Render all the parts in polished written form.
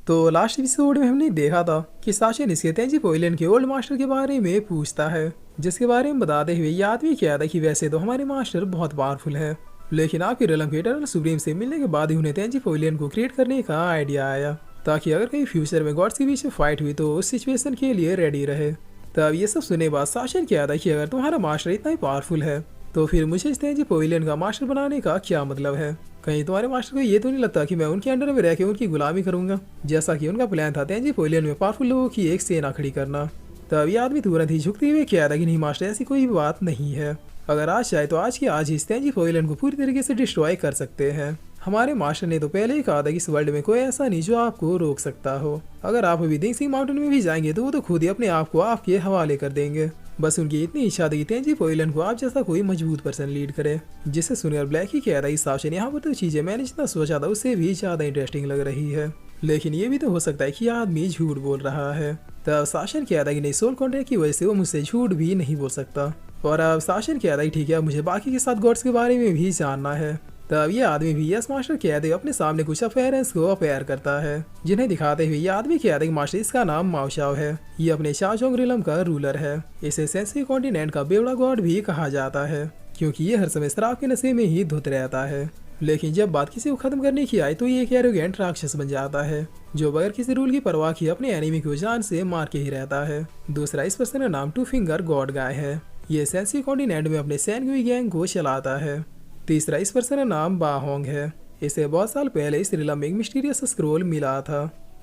तो last episode में हमने देखा था कि साशिन इसके तेंजी पोइलन के ओल्ड मास्टर के बारे में पूछता है, जिसके बारे में बताते हुए ये आदमी किया था कि वैसे तो हमारे मास्टर बहुत पावरफुल है, लेकिन आपके रिलम के इटर्नल सुप्रीम से मिलने के बाद ही उन्हें तेंजी पोइलन को क्रिएट करने का आइडिया आया, ताकि अगर कहीं फ्यूचर में गॉड्स के बीच में फाइट हुई तो उस सिचुएशन के लिए रेडी रहे। तब ये सब सुनने के बाद साशिन किया था कि अगर तुम्हारा मास्टर इतना ही पावरफुल है तो फिर मुझे इस तेंजी पोइलन का मास्टर बनाने का क्या मतलब है। कहीं तुम्हारे मास्टर को ये तो नहीं लगता कि मैं उनके अंडर में रह के उनकी गुलामी करूंगा, जैसा कि उनका प्लान था तेंजी पोइलन में पावरफुल लोगों की एक सेना खड़ी करना। तब ये आदमी तुरंत ही झुकते हुए कह था कि नहीं मास्टर, ऐसी कोई बात नहीं है। अगर आज चाहे तो आज की आज ही इस तेंजी पोइलन को पूरी तरीके से डिस्ट्रॉय कर सकते हैं। हमारे मास्टर ने तो पहले ही कहा था कि इस वर्ल्ड में कोई ऐसा नहीं जो आपको रोक सकता हो। अगर आप अभी दिंगसिंग माउंटेन में भी जाएंगे तो वो तो खुद ही अपने आप को आपके हवाले कर देंगे। बस उनकी इतनी इच्छा थी कि तेंजी पोइलन को आप जैसा कोई मजबूत पर्सन लीड करे। जिससे सुनकर ब्लैक ही कह रहा है साशिन, यहाँ पर तो चीजें मैंने जितना सोचा था उससे भी ज्यादा इंटरेस्टिंग लग रही है, लेकिन ये भी तो हो सकता है कि आदमी झूठ बोल रहा है। तब साशिन कह रहा है कि नहीं, सोल कॉन्ट्रैक्ट की वजह से वो मुझसे झूठ भी नहीं बोल सकता। और अब साशिन कह रहा है ठीक है, मुझे बाकी के साथ गॉड्स के बारे में भी जानना है। तब ये आदमी भी यस मास्टर कहते हुए अपने सामने कुछ अफेयरेंस को अपेयर करता है, जिन्हें दिखाते हुए ये आदमी कहता है कि मास्टर इसका नाम माओशाओ है। ये अपने शाओजोंग रिलम का रूलर है। इसे सेंसी कॉन्टिनेंट का बेवड़ा गॉड भी कहा जाता है, क्योंकि ये हर समय शराब के नशे में ही धुत रहता है। लेकिन जब बात किसी को खत्म करने की आई तो ये एक एरोगेंट राक्षस बन जाता है, जो बगैर किसी रूल की परवाह किए अपने एनिमी को जान से मार के ही रहता है। दूसरा इस पर्सन का नाम टू फिंगर गॉड गाय है। ये सेंसी कॉन्टिनेंट में अपने सैनगुई गैंग को चलाता है। तीसरा इस पर्सन का नाम बाहोंग है। इसे बहुत साल पहले इस रिलम में एक मिस्टीरियस स्क्रोल मिला था,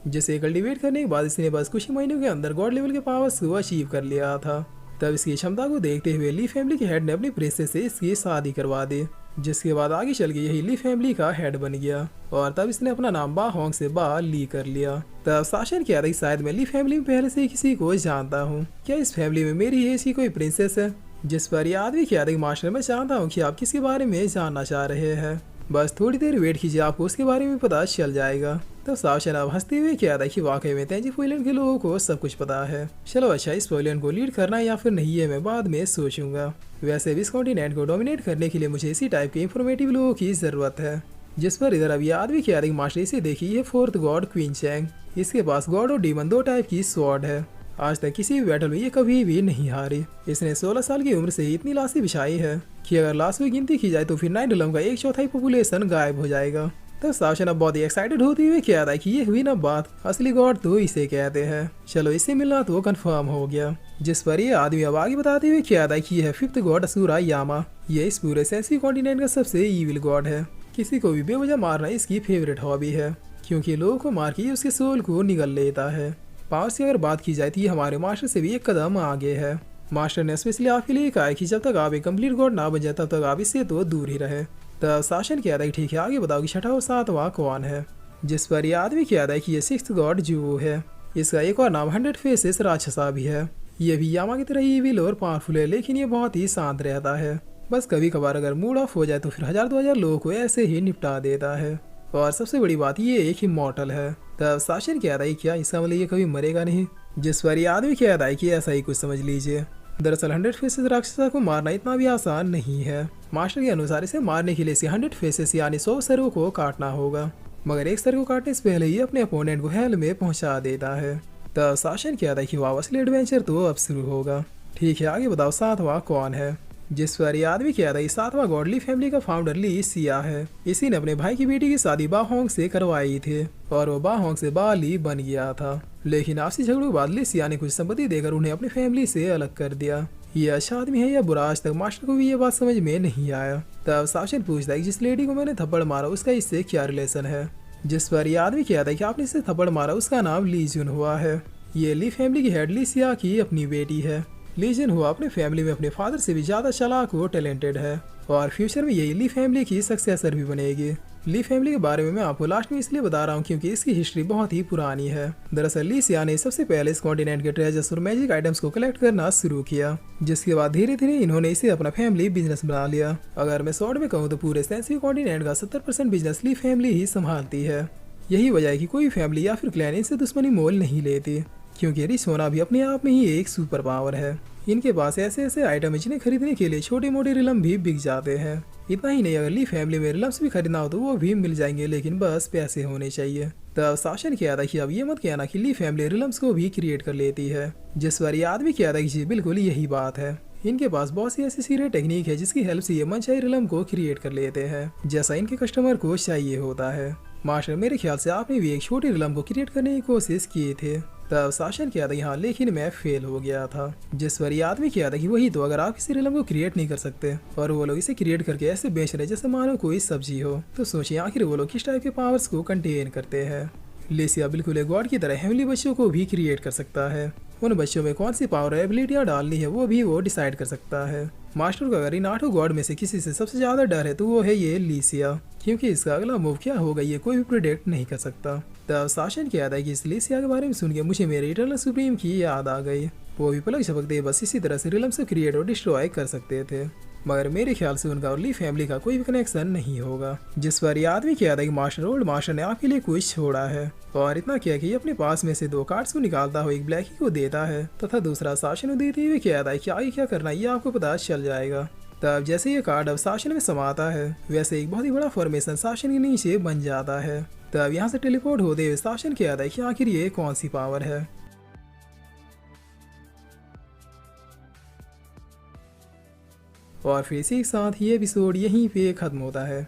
जिसे कल्टीवेट करने के बाद इसने बस कुछ ही महीनों के अंदर गॉड लेवल के पावर्स को अचीव कर लिया था। तब इसकी क्षमता को देखते हुए ली फैमिली के हेड ने अपनी प्रिंसेस से इसकी शादी करवा दी, जिसके बाद आगे चल के यही ली फैमिली का हेड बन गया। और तब इसने अपना नाम बाहोंग से बा ली कर लिया। तब साशन कह रहा शायद मैं ली फैमिली में पहले से किसी को जानता हूँ, क्या इस फैमिली में मेरी ऐसी कोई प्रिंसेस है। जिस पर यह आदमी कह रहा मास्टर, मैं चाहता हूँ कि आप किसके बारे में जानना चाह रहे हैं, बस थोड़ी देर वेट कीजिए, आपको उसके बारे में पता चल जाएगा। तो साशन अब हंसते हुए कह रहा है कि वाकई में तेंजी पोइलन के लोगों को सब कुछ पता है। चलो अच्छा, इस पोइलन को लीड करना या फिर नहीं है मैं बाद में सोचूंगा। वैसे भी इस कॉन्टिनेंट को डोमिनेट करने के लिए मुझे इसी टाइप के इंफॉर्मेटिव लोगों की जरूरत है। जिस पर इधर अब ये आदमी कह रहा है मास्टर, इसे देखिए, ये फोर्थ गॉड क्वीन चैंग। इसके पास गॉड और डीमन दो टाइप की स्वॉर्ड है। आज तक किसी भी बैटल में ये कभी भी नहीं हारी। इसने 16 साल की उम्र से ही इतनी लाशें बिछाई है कि अगर लाश में गिनती की जाए तो फिर 9 रिलम का 1/4 पॉपुलेशन गायब हो जाएगा। तब साशन अब बहुत ही एक्साइटेड होते हुए कह रहा है कि ये हुई ना बात, असली गॉड तो इसे कहते हैं। चलो इससे मिलना तो कंफर्म हो गया। जिस पर ये आदमी अब आगे बताते हुए कह रहा है कि यह 5th गॉड असुरा यामा। ये इस पूरे सेंसी कॉन्टिनेंट का सबसे ईविल गॉड है। किसी को भी बेवजह मारना इसकी फेवरेट हॉबी है, क्योंकि लोगों को मार के उसके सोल को निगल लेता है। पावर्स की अगर बात की जाए तो ये हमारे मास्टर से भी एक कदम आगे है। मास्टर ने स्पेशली आपके लिए कहा है कि जब तक आप एक कंप्लीट गॉड ना बन जाए तब तक आप इससे तो दूर ही रहे। तब शासन कह रहा है ठीक है, आगे बताओ कि 6वां और 7वां कौन है। जिस पर यह आदमी कह रहा है कि ये 6th गॉड जुवो है। इसका एक और नाम 100 फेसेस राक्षसा भी है। ये भी यामा की तरह ही विल और पावरफुल है, लेकिन ये बहुत ही शांत रहता है। बस कभी कभार अगर मूड ऑफ हो जाए तो फिर 1000-2000 लोगों को ऐसे ही निपटा देता है। और सबसे बड़ी बात ये एक इमॉर्टल है। तब शासन कह रहा है क्या इसका मतलब ये कभी मरेगा नहीं। जिस पर ये आदमी कह रहा है कि ऐसा ही कुछ समझ लीजिए। दरअसल 100 फेसेस राक्षसा को मारना इतना भी आसान नहीं है। मास्टर के अनुसार इसे मारने के लिए इसे 100 फेसेस यानी 100 सरों को काटना होगा, मगर एक सर को काटने से पहले ही अपने अपोनेंट को हेल में पहुंचा देता है। तब शासन कह रहा है कि वाह, असली एडवेंचर तो अब शुरू होगा। ठीक है, आगे बताओ 7वां कौन है। जिस पर यह आदमी कह रहा है 7वां गॉड ली फैमिली का फाउंडर ली सिया है। इसी ने अपने भाई की बेटी की शादी बाहोंग से करवाई थी और वो बाहोंग से बाली बन गया था। लेकिन आपसी झगड़ों के बाद ली सिया ने कुछ संपत्ति देकर उन्हें अपनी फैमिली से अलग कर दिया। ये अच्छा आदमी है या बुरा, आज तक मास्टर को भी ये बात समझ में नहीं आया। तब शासन पूछता है जिस लेडी को मैंने थप्पड़ मारा उसका इससे क्या रिलेशन है। जिस पर यह आदमी कहता है कि आपने इसे थप्पड़ मारा उसका नाम ली जुन हुआ है। ये ली फैमिली की हेड ली सिया की अपनी बेटी है। लीजन हुआ अपने फैमिली में अपने फादर से भी ज्यादा चालाक और टैलेंटेड है और फ्यूचर में यही ली फैमिली की सक्सेसर भी बनेगी। ली फैमिली के बारे में मैं आपको लास्ट में इसलिए बता रहा हूँ क्योंकि इसकी हिस्ट्री बहुत ही पुरानी है। दरअसल ली सिया ने सबसे पहले इस कॉन्टिनेंट के ट्रेजर्स और मैजिक आइटम्स को कलेक्ट करना शुरू किया, जिसके बाद धीरे धीरे इन्होंने इसे अपना फैमिली बिजनेस बना लिया। अगर मैं शॉर्ट में कहूँ तो पूरे सेंसी कॉन्टिनेंट का 70% बिजनेस ली फैमिली ही संभालती है। यही वजह है कि कोई फैमिली या फिर क्लैन इनसे दुश्मनी मोल नहीं लेती, क्योंकि रिच होना भी अपने आप में ही एक सुपर पावर है। इनके पास ऐसे ऐसे आइटम है जिन्हें खरीदने के लिए छोटे मोटे रिलम भी बिक जाते हैं। इतना ही नहीं, अगर ली फैमिली में रिलम्स भी खरीदना हो तो वो भी मिल जाएंगे, लेकिन बस पैसे होने चाहिए। तब शासन कहता कि अब ये मत कहना कि ली फैमिली रिलम्स को भी क्रिएट कर लेती है, जिस पर ये आदमी कहता कि जी बिल्कुल यही बात है। इनके पास बहुत सी ऐसी सीक्रेट टेक्निक है जिसकी हेल्प से ये मनचाही रिलम को क्रिएट कर लेते हैं जैसा इनके कस्टमर को चाहिए होता है। मास्टर, मेरे ख्याल से आपने भी एक छोटी रिलम को क्रिएट करने की कोशिश की थे। तब शासन किया था कि हाँ, लेकिन मैं फेल हो गया था। जिस पर ये आदमी किया था कि वही तो, अगर आप किसी रिलम को क्रिएट नहीं कर सकते और वो लोग इसे क्रिएट करके ऐसे बेच रहे जैसे मानो कोई सब्जी हो, तो सोचिए आखिर वो लोग किस टाइप के पावर्स को कंटेन करते हैं। लेसिया बिल्कुल एक गॉड की तरह हेवनली बच्चों को भी क्रिएट कर सकता है। उन बच्चों में कौन सी पावर एबिलिटियाँ डालनी है वो भी वो डिसाइड कर सकता है। मास्टर को अगर इन 8 गॉड में से किसी से सबसे ज़्यादा डर है तो वो है ये लीसिया, क्योंकि इसका अगला मूव क्या होगा ये कोई भी प्रिडिक्ट नहीं कर सकता। तब शासन क्या था कि इस लीसिया के बारे में सुन के मुझे मेरे इटर्नल सुप्रीम की याद आ गई। वो भी पलक झपकते बस इसी तरह से रिलम से क्रिएट और डिस्ट्रॉय कर सकते थे, मगर मेरे ख्याल से उनका और ली फैमिली का कोई भी कनेक्शन नहीं होगा। जिस पर यह आदमी किया था कि मास्टर, ओल्ड मास्टर ने आपके लिए कुछ छोड़ा है, और इतना किया कि अपने पास में से 2 कार्ड्स को निकालता हो, एक ब्लैकी को देता है तथा दूसरा शासन को देते हुए कहता है कि आगे क्या करना ये आपको पता चल जाएगा। तब जैसे ये कार्ड अब शासन में समाता है वैसे एक बहुत ही बड़ा फॉर्मेशन शासन के नीचे बन जाता है। तब यहाँ से टेलीपोर्ट होते हुए शासन कहता है कि आखिर ये कौन सी पावर है। और फिर इसी के साथ ये एपिसोड यहीं पे खत्म होता है।